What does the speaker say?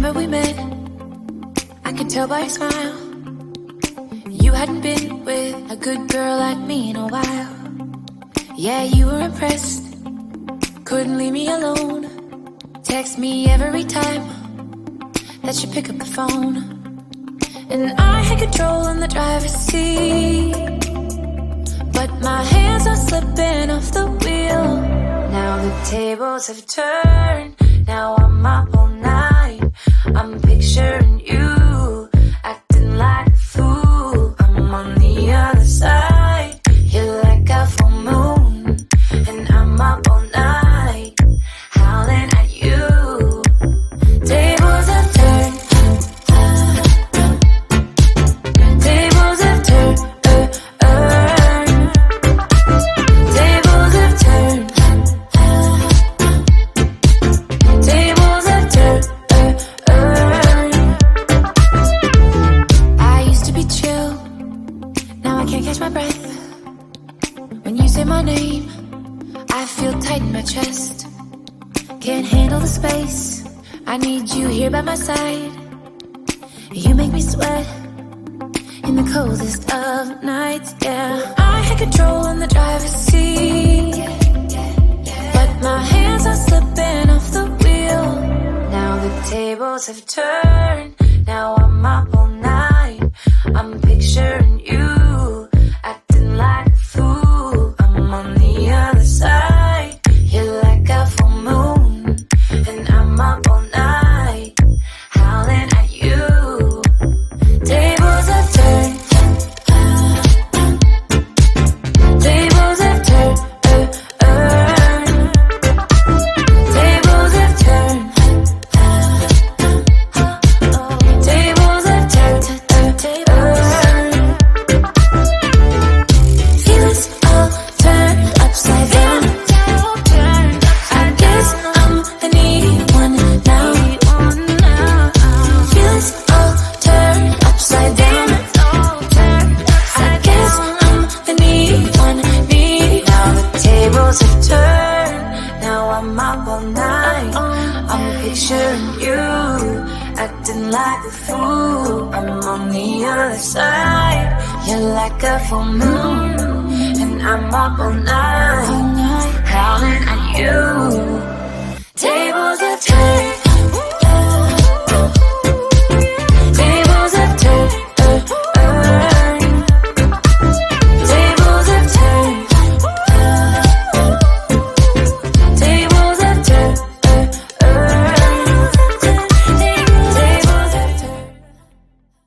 summer we met, I could tell by your smile you hadn't been with a good girl like me in a while. Yeah, you were impressed, couldn't leave me alone. Text me every time that you pick up the phone. And I had control in the driver's seat, but my hands are slipping off the wheel. Now the tables have turned, now I'm up all night. I'm picturing you, acting like a fool. I'm on the other side, you're like a full moon, and I'm up all night, howling at you. Tables have turned, tables have turned, tables have turned, tables have turned. I used to be chill, now I can't catch my breath. When you say my name, I feel tight in my chest. Can't handle the space, I need you here by my side. You make me sweat in the coldest of nights, yeah. I had control in the driver's seat, but my hands are slipping off the wheel. Now the tables have turned, now I'm up all night. I'm picturing you, acting like a fool. I'm on the other side, you're like a full moon, and I'm up all night, howling at you. Tables have turned, tables have turned, tables have turned, tables have turned, feelings all turned upside down. I guess I'm the needy one now. Feelings all turned upside down. I guess I'm the needy one, needy. Now the tables have turned, now I'm up all night. I'm picturing you, acting like a fool. I'm on the other side, you're like a full moon, and I'm up all night, howling at you. Tables have turned.